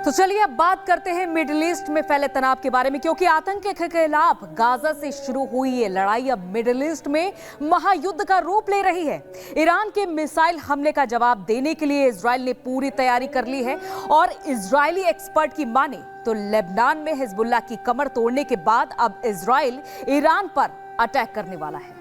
तो चलिए अब बात करते हैं मिडिल ईस्ट में फैले तनाव के बारे में, क्योंकि आतंक के खिलाफ गाजा से शुरू हुई ये लड़ाई अब मिडिल ईस्ट में महायुद्ध का रूप ले रही है। ईरान के मिसाइल हमले का जवाब देने के लिए इजराइल ने पूरी तैयारी कर ली है और इजरायली एक्सपर्ट की माने तो लेबनान में हिजबुल्लाह की कमर तोड़ने के बाद अब इजराइल ईरान पर अटैक करने वाला है।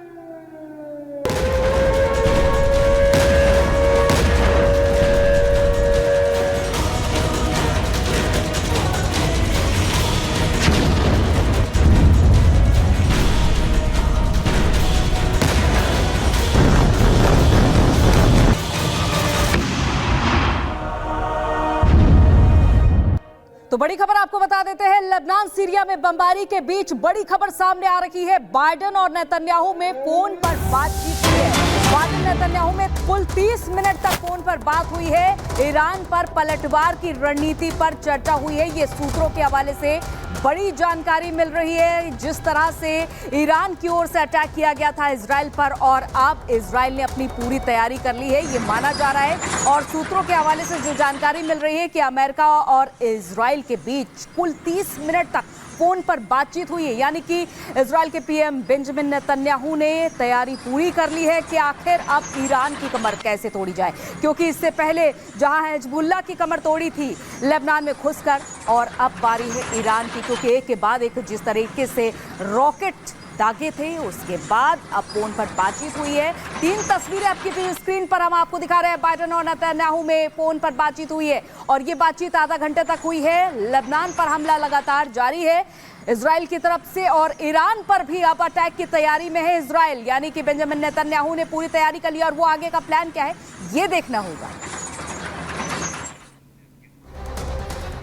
तो बड़ी खबर आपको बता देते हैं, लेबनान सीरिया में बमबारी के बीच बड़ी खबर सामने आ रही है। बाइडेन और नेतन्याहू में फोन पर बातचीत हुई है। बाइडेन नेतन्याहू में कुल 30 मिनट तक फोन पर बात हुई है। ईरान पर पलटवार की रणनीति पर चर्चा हुई है। ये सूत्रों के हवाले से बड़ी जानकारी मिल रही है। जिस तरह से ईरान की ओर से अटैक किया गया था इजराइल पर और अब इजराइल ने अपनी पूरी तैयारी कर ली है, ये माना जा रहा है। और सूत्रों के हवाले से जो जानकारी मिल रही है कि अमेरिका और इजराइल के बीच कुल 30 मिनट तक फोन पर बातचीत हुई है, यानी कि इजराइल के पीएम बेंजामिन नेतन्याहू ने तैयारी पूरी कर ली है कि आखिर अब ईरान की कमर कैसे तोड़ी जाए, क्योंकि इससे पहले जहां हिजबुल्लाह की कमर तोड़ी थी लेबनान में घुसकर, और अब बारी है ईरान की, क्योंकि एक के बाद एक जिस तरीके से रॉकेट दागे थे उसके बाद अब फोन पर बातचीत हुई है। 3 तस्वीरें आपकी स्क्रीन पर हम आपको दिखा रहे हैं। बाइडेन और नेतन्याहू में फोन पर बातचीत हुई है और ये बातचीत आधा घंटे तक हुई है। लेबनान पर हमला लगातार जारी है इजराइल की तरफ से और ईरान पर भी अब अटैक की तैयारी में है इजराइल, यानी कि बेंजामिन नेतन्याहू ने पूरी तैयारी कर ली और वो आगे का प्लान क्या है ये देखना होगा।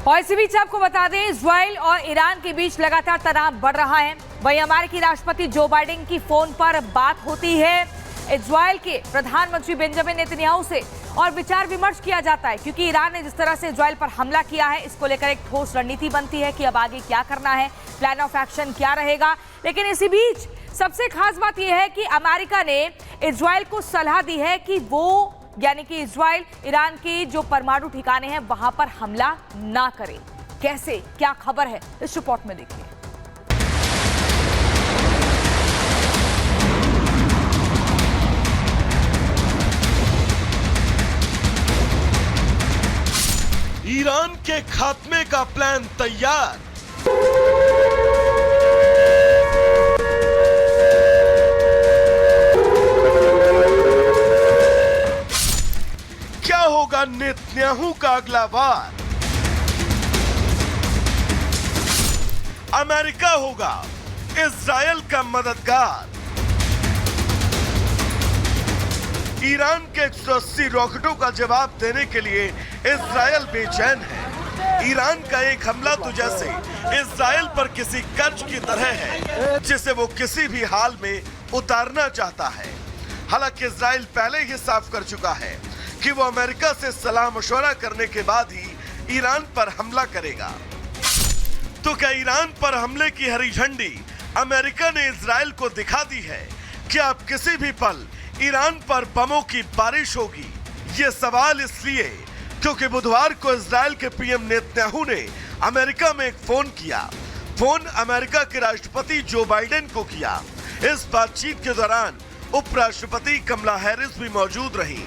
और इसी बीच आपको बता दें, इजराइल और ईरान के बीच लगातार तनाव बढ़ रहा है। वहीं अमेरिकी राष्ट्रपति जो बाइडेन की फोन पर बात होती है इजराइल के प्रधानमंत्री बेंजामिन नेतन्याहू से और विचार विमर्श किया जाता है, क्योंकि ईरान ने जिस तरह से इजराइल पर हमला किया है इसको लेकर एक ठोस रणनीति बनती है कि अब आगे क्या करना है, प्लान ऑफ एक्शन क्या रहेगा। लेकिन इसी बीच सबसे खास बात यह है कि अमेरिका ने इजराइल को सलाह दी है कि वो, यानी कि इजराइल ईरान के जो परमाणु ठिकाने हैं वहां पर हमला ना करे। कैसे, क्या खबर है इस रिपोर्ट में देखिए। ईरान के खात्मे का प्लान तैयार। क्या होगा नेतन्याहू का अगला वार? अमेरिका होगा इजराइल का मददगार। ईरान के 180 रॉकेटों का जवाब देने के लिए इजराइल बेचैन है। ईरान का एक हमला तो जैसे इजराइल पर किसी कर्ज की तरह है जिसे वो किसी भी हाल में उतारना चाहता है। हालांकि इजराइल पहले ही साफ कर चुका है कि वो अमेरिका से सलाह मशवरा करने के बाद ही ईरान पर हमला करेगा। तो क्या ईरान पर हमले की हरी झंडी अमेरिका ने इजराइल को दिखा दी है कि अब किसी भी पल ईरान पर बमों की बारिश होगी? ये सवाल इसलिए क्योंकि बुधवार को इजराइल के पीएम नेतन्याहू ने अमेरिका में एक फोन किया। फोन अमेरिका के राष्ट्रपति जो बाइडेन को किया। इस बातचीत के दौरान उपराष्ट्रपति कमला हैरिस भी मौजूद रही।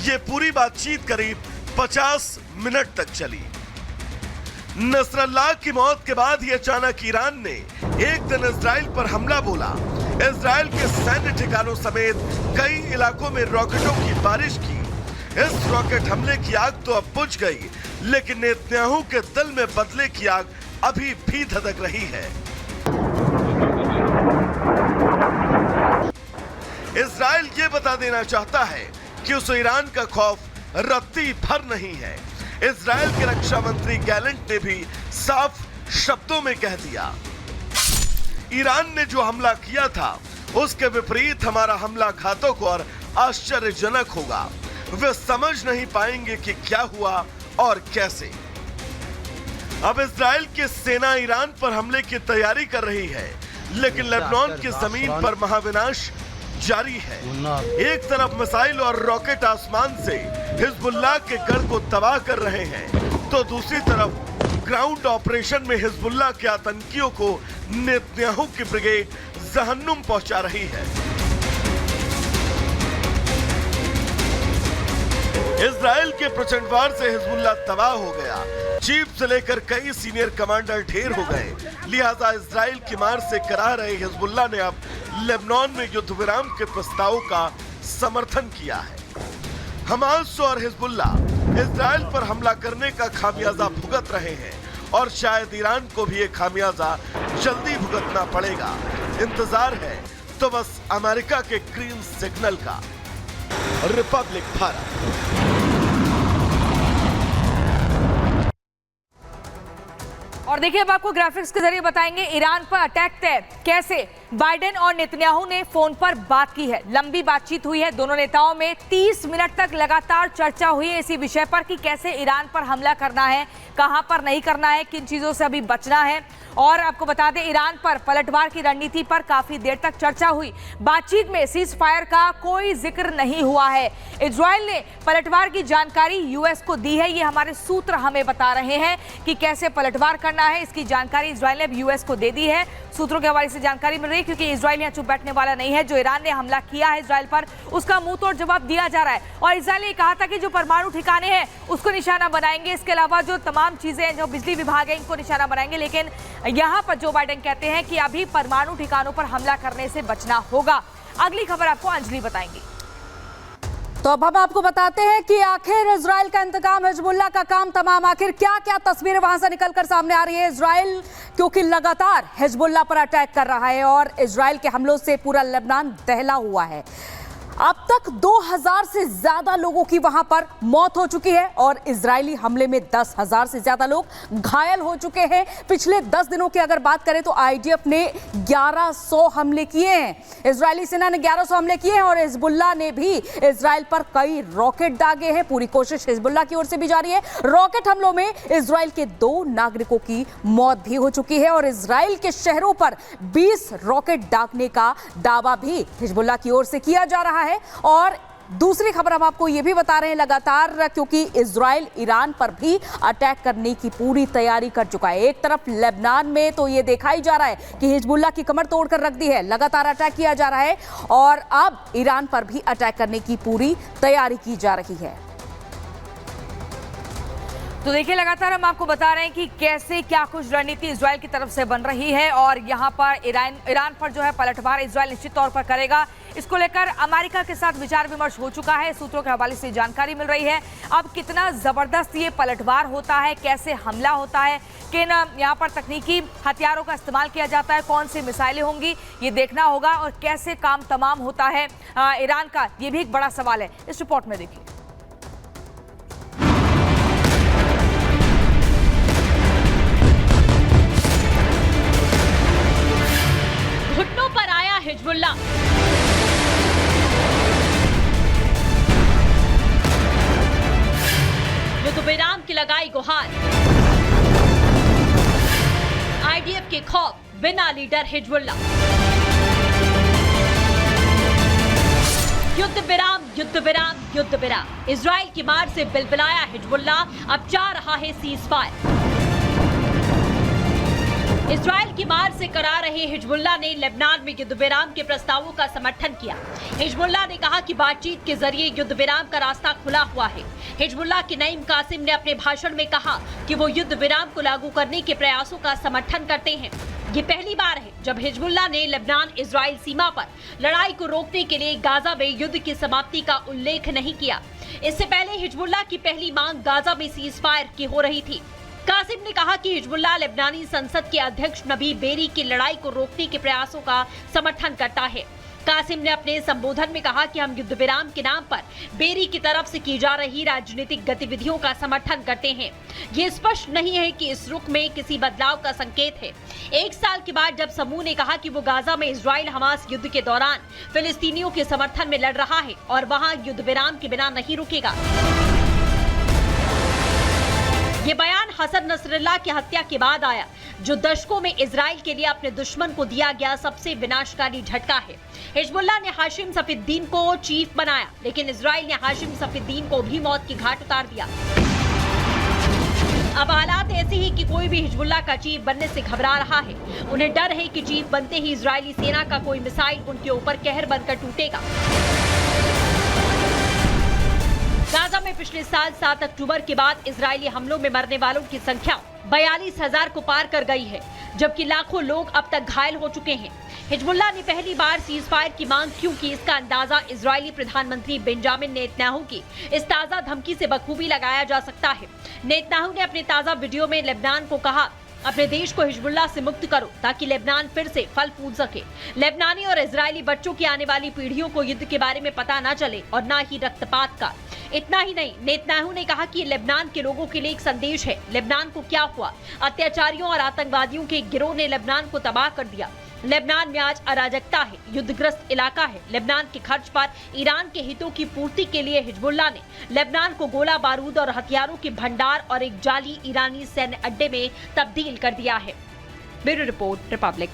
ये पूरी बातचीत करीब 50 मिनट तक चली। नसरल्लाह की मौत के बाद ही अचानक ईरान ने एक दिन इजराइल पर हमला बोला। इजराइल के सैन्य ठिकानों समेत कई इलाकों में रॉकेटों की बारिश की। इस रॉकेट हमले की आग तो अब बुझ गई, लेकिन नेतन्याहू के दिल में बदले की आग अभी भी धधक रही है। इजराइल ये बता देना चाहता है कि उस ईरान का खौफ रत्ती भर नहीं है। इजराइल के रक्षा मंत्री गैलेंट ने भी साफ शब्दों में कह दिया, ईरान ने जो हमला किया था उसके विपरीत हमारा हमला घातक और आश्चर्यजनक होगा। वे समझ नहीं पाएंगे कि क्या हुआ और कैसे। अब इजराइल की सेना ईरान पर हमले की तैयारी कर रही है, लेकिन लेबनान की जमीन पर महाविनाश जारी है। एक तरफ मिसाइल और रॉकेट आसमान से हिजबुल्लाह के गढ़ को तबाह कर रहे हैं, तो दूसरी तरफ ग्राउंड ऑपरेशन में हिजबुल्लाह के आतंकियों को नेतन्याहू की ब्रिगेड जहन्नुम पहुंचा रही है। इजराइल के प्रचंडवार से हिजबुल्लाह तबाह हो गया। चीफ से लेकर कई सीनियर कमांडर ढेर हो गए। लिहाजा इजराइल की मार से कराह रहे हिजबुल्लाह ने अब लेबनान में युद्ध विराम के प्रस्ताव का समर्थन किया है। हमास और हिजबुल्लाह इजराइल पर हमला करने का खामियाजा भुगत रहे हैं और शायद ईरान को भी ये खामियाजा जल्दी भुगतना पड़ेगा। इंतजार है तो बस अमेरिका के ग्रीन सिग्नल का। रिपब्लिक भारत। और देखिए अब आपको ग्राफिक्स के जरिए बताएंगे ईरान पर अटैक तय कैसे। बाइडेन और नेतन्याहू ने फोन पर बात की है, लंबी बातचीत हुई है। दोनों नेताओं में 30 मिनट तक लगातार चर्चा हुई है इसी विषय पर कि कैसे ईरान पर हमला करना है, कहां पर नहीं करना है, किन चीजों से अभी बचना है। और आपको बता दें ईरान पर पलटवार की रणनीति पर काफी देर तक चर्चा हुई। बातचीत में सीज फायर का कोई जिक्र नहीं हुआ है। इजराइल ने पलटवार की जानकारी यूएस को दी है। ये हमारे सूत्र हमें बता रहे हैं कि कैसे पलटवार करना है, इसकी जानकारी इजराइल ने यूएस को दे दी है। सूत्रों के हवाले से जानकारी मिल रही है क्योंकि इजराइल यहाँ चुप बैठने वाला नहीं है। जो ईरान ने हमला किया है इजराइल पर, उसका मुंह तोड़ जवाब दिया जा रहा है। और इजराइल ने कहा था कि जो परमाणु ठिकाने हैं उसको निशाना बनाएंगे, इसके अलावा जो तमाम चीजें हैं, जो बिजली विभाग है, इनको निशाना बनाएंगे। लेकिन यहाँ पर जो बाइडेन कहते हैं कि अभी परमाणु ठिकानों पर हमला करने से बचना होगा। अगली खबर आपको अंजलि बताएंगी। तो अब हम आपको बताते हैं कि आखिर इजराइल का इंतकाम, हिजबुल्लाह का काम तमाम। आखिर क्या क्या तस्वीरें वहां से निकलकर सामने आ रही है। इजराइल क्योंकि लगातार हिजबुल्लाह पर अटैक कर रहा है और इजराइल के हमलों से पूरा लेबनान दहला हुआ है। अब तक 2000 से ज्यादा लोगों की वहां पर मौत हो चुकी है और इजरायली हमले में 10,000 से ज्यादा लोग घायल हो चुके हैं। पिछले 10 दिनों की अगर बात करें तो आईडीएफ ने 1100 हमले किए हैं। इजरायली सेना ने 1100 हमले किए हैं और हिजबुल्लाह ने भी इजराइल पर कई रॉकेट दागे हैं। पूरी कोशिश हिजबुल्लाह की ओर से भी जारी है। रॉकेट हमलों में इजराइल के 2 नागरिकों की मौत भी हो चुकी है और इजराइल के शहरों पर 20 रॉकेट दागने का दावा भी हिजबुल्लाह की ओर से किया जा रहा है। और दूसरी खबर हम आपको यह भी बता रहे हैं लगातार, क्योंकि इजराइल ईरान पर भी अटैक करने की पूरी तैयारी कर चुका है। एक तरफ लेबनान में तो यह देखा ही जा रहा है कि हिजबुल्लाह की कमर तोड़कर रख दी है, लगातार अटैक किया जा रहा है और अब ईरान पर भी अटैक करने की पूरी तैयारी की जा रही है। तो देखिए लगातार हम आपको बता रहे हैं कि कैसे क्या कुछ रणनीति इजराइल की तरफ से बन रही है और यहाँ पर ईरान पर जो है पलटवार इजराइल निश्चित तौर पर करेगा। इसको लेकर अमेरिका के साथ विचार विमर्श हो चुका है। सूत्रों के हवाले से जानकारी मिल रही है। अब कितना जबरदस्त ये पलटवार होता है, कैसे हमला होता है, किन यहाँ पर तकनीकी हथियारों का इस्तेमाल किया जाता है, कौन सी मिसाइलें होंगी, ये देखना होगा और कैसे काम तमाम होता है ईरान का, ये भी एक बड़ा सवाल है। इस रिपोर्ट में देखिए। घुटनों पर आया हिजबुल्लाह। युद्ध विराम की लगाई गुहार। आईडीएफ के खौफ, बिना लीडर हिजबुल्लाह। युद्ध विराम, युद्ध विराम, युद्ध विराम। इजराइल की मार से बिलबिलाया हिजबुल्लाह, अब चाह रहा है सीज फायर। इजराइल की मार से करा रहे हिजबुल्लाह ने लेबनान में युद्ध विराम के प्रस्तावों का समर्थन किया। हिजबुल्लाह ने कहा कि बातचीत के जरिए युद्ध विराम का रास्ता खुला हुआ है। हिजबुल्लाह के नईम कासिम ने अपने भाषण में कहा कि वो युद्ध विराम को लागू करने के प्रयासों का समर्थन करते हैं। ये पहली बार है जब हिजबुल्लाह ने लेबनान इजराइल सीमा पर लड़ाई को रोकने के लिए गाजा में युद्ध की समाप्ति का उल्लेख नहीं किया। इससे पहले हिजबुल्लाह की पहली मांग गाजा में सीज फायर की हो रही थी। कासिम ने कहा कि हिजबुल्लाह लेबनानी संसद के अध्यक्ष नबी बेरी की लड़ाई को रोकने के प्रयासों का समर्थन करता है। कासिम ने अपने संबोधन में कहा कि हम युद्ध विराम के नाम पर बेरी की तरफ से की जा रही राजनीतिक गतिविधियों का समर्थन करते हैं। ये स्पष्ट नहीं है कि इस रुख में किसी बदलाव का संकेत है। 1 साल के बाद जब समूह ने कहा कि वो गाजा में इजराइल हमास युद्ध के दौरान फिलिस्तीनियों के समर्थन में लड़ रहा है और वहां युद्ध विराम के बिना नहीं रुकेगा। ये बयान हसन नसरल्लाह की हत्या के बाद आया, जो दशकों में इजराइल के लिए अपने दुश्मन को दिया गया सबसे विनाशकारी झटका है। हिजबुल्लाह ने हाशिम सफीद्दीन को चीफ बनाया, लेकिन इजराइल ने हाशिम सफीद्दीन को भी मौत की घाट उतार दिया। अब हालात ऐसे ही कि कोई भी हिजबुल्लाह का चीफ बनने से घबरा रहा है। उन्हें डर है कि चीफ बनते ही इजरायली सेना का कोई मिसाइल उनके ऊपर कहर बनकर टूटेगा। गाजा में पिछले साल 7 अक्टूबर के बाद इजरायली हमलों में मरने वालों की संख्या 42,000 को पार कर गई है, जबकि लाखों लोग अब तक घायल हो चुके हैं। हिजबुल्लाह ने पहली बार सीज फायर की मांग क्यों की, इसका अंदाजा इजरायली प्रधानमंत्री बेंजामिन नेतन्याहू की इस ताजा धमकी से बखूबी लगाया जा सकता है। नेतन्याहू ने अपने ताजा वीडियो में लेबनान को कहा, अपने देश को हिजबुल्लाह से मुक्त करो ताकि लेबनान फिर से फल फूल सके। लेबनानी और इजरायली बच्चों की आने वाली पीढ़ियों को युद्ध के बारे में पता न चले और न ही रक्तपात का। इतना ही नहीं, नेतन्याहू ने कहा कि लेबनान के लोगों के लिए एक संदेश है। लेबनान को क्या हुआ? अत्याचारियों और आतंकवादियों के एक गिरोह ने लेबनान को तबाह कर दिया। लेबनान में आज अराजकता है, युद्धग्रस्त इलाका है। लेबनान के खर्च पर ईरान के हितों की पूर्ति के लिए हिजबुल्लाह ने लेबनान को गोला बारूद और हथियारों के भंडार और एक जाली ईरानी सैन्य अड्डे में तब्दील कर दिया है। Bureau report, Republic.